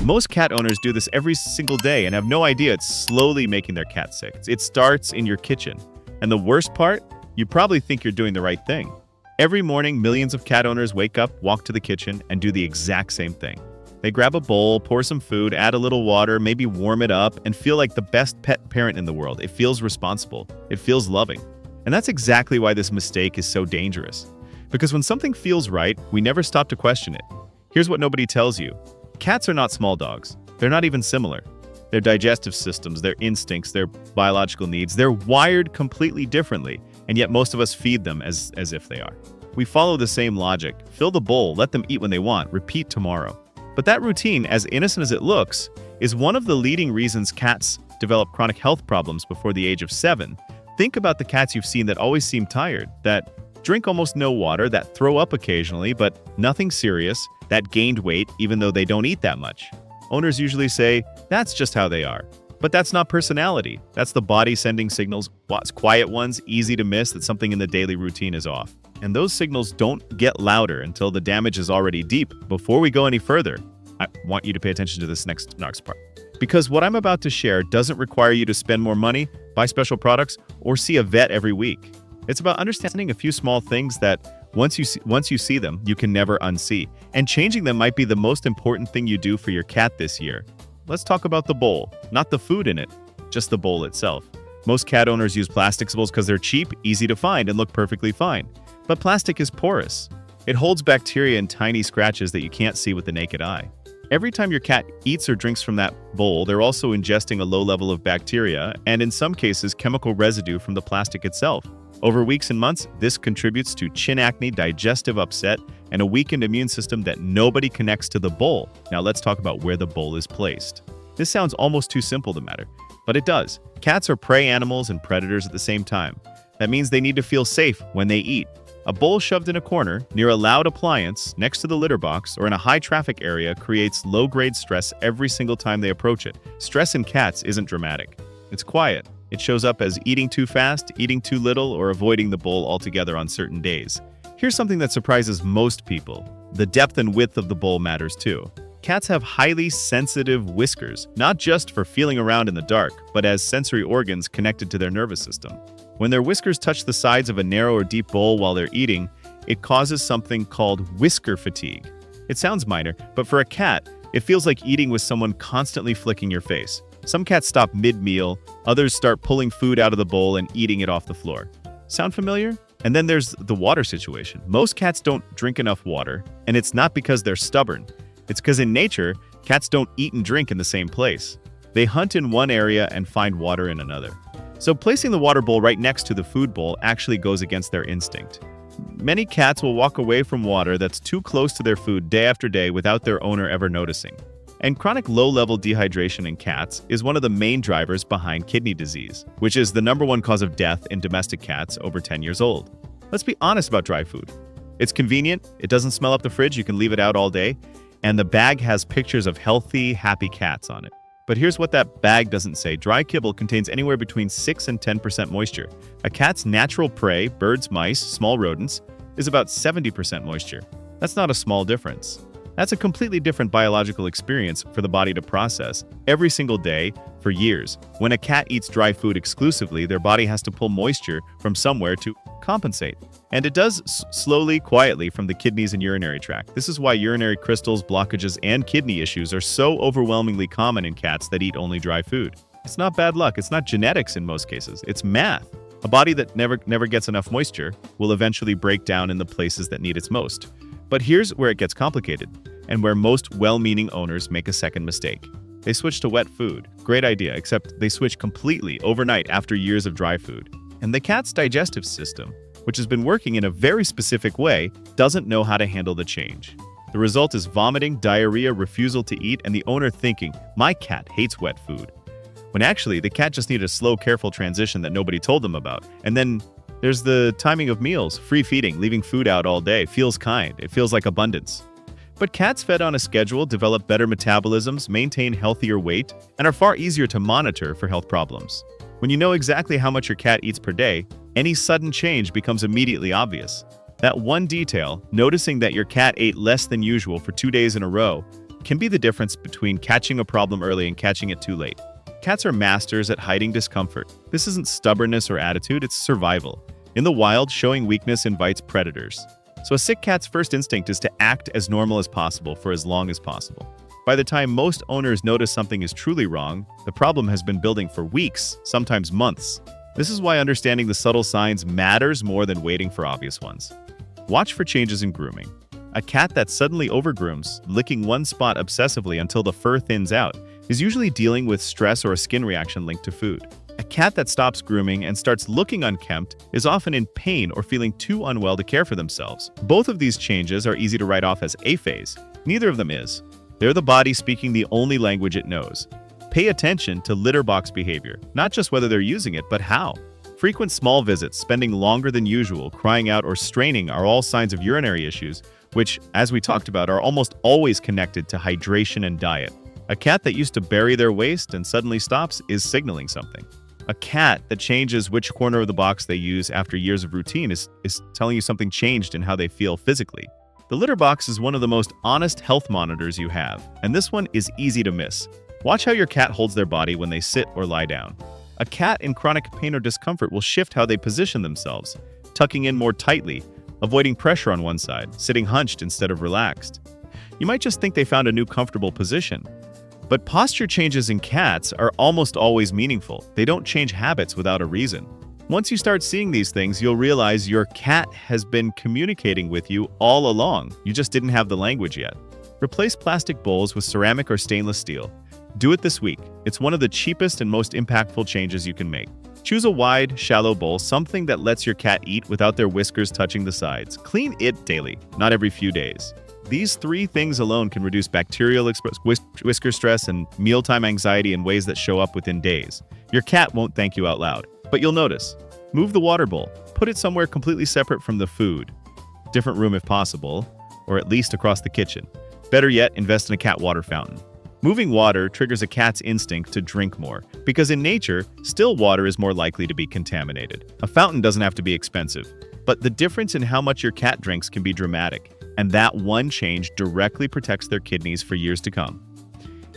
Most cat owners do this every single day and have no idea it's slowly making their cat sick. It starts in your kitchen. And the worst part? You probably think you're doing the right thing. Every morning, millions of cat owners wake up, walk to the kitchen, and do the exact same thing. They grab a bowl, pour some food, add a little water, maybe warm it up, and feel like the best pet parent in the world. It feels responsible. It feels loving. And that's exactly why this mistake is so dangerous. Because when something feels right, we never stop to question it. Here's what nobody tells you. Cats are not small dogs. They're not even similar. Their digestive systems, their instincts, their biological needs, they're wired completely differently, and yet most of us feed them as if they are. We follow the same logic. Fill the bowl, let them eat when they want, repeat tomorrow. But that routine, as innocent as it looks, is one of the leading reasons cats develop chronic health problems before the age of 7. Think about the cats you've seen that always seem tired, that drink almost no water, that throw up occasionally, but nothing serious, that gained weight even though they don't eat that much. Owners usually say, that's just how they are. But that's not personality. That's the body sending signals, quiet ones, easy to miss, that something in the daily routine is off. And those signals don't get louder until the damage is already deep. Before we go any further, I want you to pay attention to this next part. Because what I'm about to share doesn't require you to spend more money, buy special products, or see a vet every week. It's about understanding a few small things that once you see them, you can never unsee. And changing them might be the most important thing you do for your cat this year. Let's talk about the bowl, not the food in it, just the bowl itself. Most cat owners use plastic bowls because they're cheap, easy to find, and look perfectly fine. But plastic is porous. It holds bacteria and tiny scratches that you can't see with the naked eye. Every time your cat eats or drinks from that bowl, they're also ingesting a low level of bacteria and, in some cases, chemical residue from the plastic itself. Over weeks and months, this contributes to chin acne, digestive upset, and a weakened immune system that nobody connects to the bowl. Now let's talk about where the bowl is placed. This sounds almost too simple to matter, but it does. Cats are prey animals and predators at the same time. That means they need to feel safe when they eat. A bowl shoved in a corner, near a loud appliance, next to the litter box, or in a high-traffic area creates low-grade stress every single time they approach it. Stress in cats isn't dramatic. It's quiet. It shows up as eating too fast, eating too little, or avoiding the bowl altogether on certain days. Here's something that surprises most people. The depth and width of the bowl matters too. Cats have highly sensitive whiskers, not just for feeling around in the dark, but as sensory organs connected to their nervous system. When their whiskers touch the sides of a narrow or deep bowl while they're eating, it causes something called whisker fatigue. It sounds minor, but for a cat, it feels like eating with someone constantly flicking your face. Some cats stop mid-meal, others start pulling food out of the bowl and eating it off the floor. Sound familiar? And then there's the water situation. Most cats don't drink enough water, and it's not because they're stubborn. It's because in nature, cats don't eat and drink in the same place. They hunt in one area and find water in another. So placing the water bowl right next to the food bowl actually goes against their instinct. Many cats will walk away from water that's too close to their food day after day without their owner ever noticing. And chronic low-level dehydration in cats is one of the main drivers behind kidney disease, which is the #1 cause of death in domestic cats over 10 years old. Let's be honest about dry food. It's convenient, it doesn't smell up the fridge, you can leave it out all day, and the bag has pictures of healthy, happy cats on it. But here's what that bag doesn't say. Dry kibble contains anywhere between 6 and 10% moisture. A cat's natural prey, birds, mice, small rodents, is about 70% moisture. That's not a small difference. That's a completely different biological experience for the body to process every single day for years. When a cat eats dry food exclusively, their body has to pull moisture from somewhere to compensate. And it does slowly, quietly from the kidneys and urinary tract. This is why urinary crystals, blockages, and kidney issues are so overwhelmingly common in cats that eat only dry food. It's not bad luck. It's not genetics in most cases. It's math. A body that never gets enough moisture will eventually break down in the places that need it most. But here's where it gets complicated, and where most well-meaning owners make a second mistake. They switch to wet food. Great idea, except they switch completely overnight after years of dry food. And the cat's digestive system, which has been working in a very specific way, doesn't know how to handle the change. The result is vomiting, diarrhea, refusal to eat, and the owner thinking, my cat hates wet food. When actually, the cat just needed a slow, careful transition that nobody told them about. And then there's the timing of meals. Free feeding, leaving food out all day, feels kind. It feels like abundance. But cats fed on a schedule develop better metabolisms, maintain healthier weight, and are far easier to monitor for health problems. When you know exactly how much your cat eats per day, any sudden change becomes immediately obvious. That one detail, noticing that your cat ate less than usual for 2 days in a row, can be the difference between catching a problem early and catching it too late. Cats are masters at hiding discomfort. This isn't stubbornness or attitude, it's survival. In the wild, showing weakness invites predators. So a sick cat's first instinct is to act as normal as possible for as long as possible. By the time most owners notice something is truly wrong, the problem has been building for weeks, sometimes months. This is why understanding the subtle signs matters more than waiting for obvious ones. Watch for changes in grooming. A cat that suddenly overgrooms, licking one spot obsessively until the fur thins out, is usually dealing with stress or a skin reaction linked to food. A cat that stops grooming and starts looking unkempt is often in pain or feeling too unwell to care for themselves. Both of these changes are easy to write off as aphase. Neither of them is. They're the body speaking the only language it knows. Pay attention to litter box behavior, not just whether they're using it, but how. Frequent small visits, spending longer than usual, crying out, or straining are all signs of urinary issues, which, as we talked about, are almost always connected to hydration and diet. A cat that used to bury their waste and suddenly stops is signaling something. A cat that changes which corner of the box they use after years of routine is telling you something changed in how they feel physically. The litter box is one of the most honest health monitors you have, and this one is easy to miss. Watch how your cat holds their body when they sit or lie down. A cat in chronic pain or discomfort will shift how they position themselves, tucking in more tightly, avoiding pressure on one side, sitting hunched instead of relaxed. You might just think they found a new comfortable position. But posture changes in cats are almost always meaningful. They don't change habits without a reason. Once you start seeing these things, you'll realize your cat has been communicating with you all along. You just didn't have the language yet. Replace plastic bowls with ceramic or stainless steel. Do it this week. It's one of the cheapest and most impactful changes you can make. Choose a wide, shallow bowl, something that lets your cat eat without their whiskers touching the sides. Clean it daily, not every few days. These 3 things alone can reduce bacterial whisker stress and mealtime anxiety in ways that show up within days. Your cat won't thank you out loud, but you'll notice. Move the water bowl. Put it somewhere completely separate from the food. Different room if possible, or at least across the kitchen. Better yet, invest in a cat water fountain. Moving water triggers a cat's instinct to drink more, because in nature, still water is more likely to be contaminated. A fountain doesn't have to be expensive, but the difference in how much your cat drinks can be dramatic, and that one change directly protects their kidneys for years to come.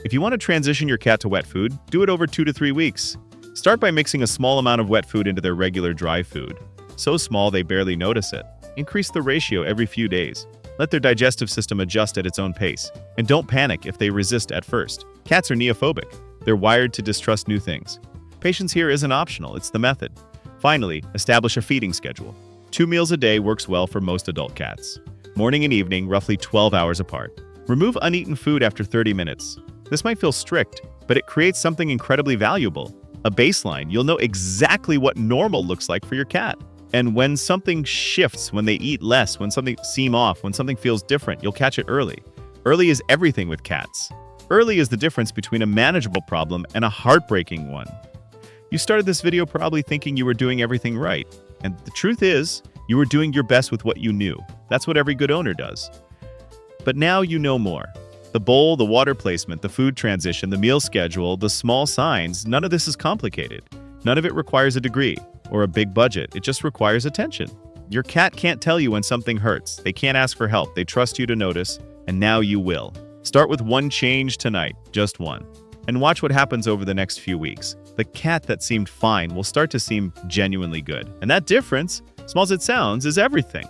If you want to transition your cat to wet food, do it over 2 to 3 weeks. Start by mixing a small amount of wet food into their regular dry food. So small they barely notice it. Increase the ratio every few days. Let their digestive system adjust at its own pace. And don't panic if they resist at first. Cats are neophobic. They're wired to distrust new things. Patience here isn't optional, it's the method. Finally, establish a feeding schedule. 2 meals a day works well for most adult cats. Morning and evening, roughly 12 hours apart. Remove uneaten food after 30 minutes. This might feel strict, but it creates something incredibly valuable. A baseline. You'll know exactly what normal looks like for your cat. And when something shifts, when they eat less, when something seems off, when something feels different, you'll catch it early. Early is everything with cats. Early is the difference between a manageable problem and a heartbreaking one. You started this video probably thinking you were doing everything right. And the truth is, you were doing your best with what you knew. That's what every good owner does. But now you know more. The bowl, the water placement, the food transition, the meal schedule, the small signs, none of this is complicated. None of it requires a degree or a big budget. It just requires attention. Your cat can't tell you when something hurts. They can't ask for help. They trust you to notice, and now you will. Start with one change tonight, just one, and watch what happens over the next few weeks. The cat that seemed fine will start to seem genuinely good. And that difference, small as it sounds, is everything.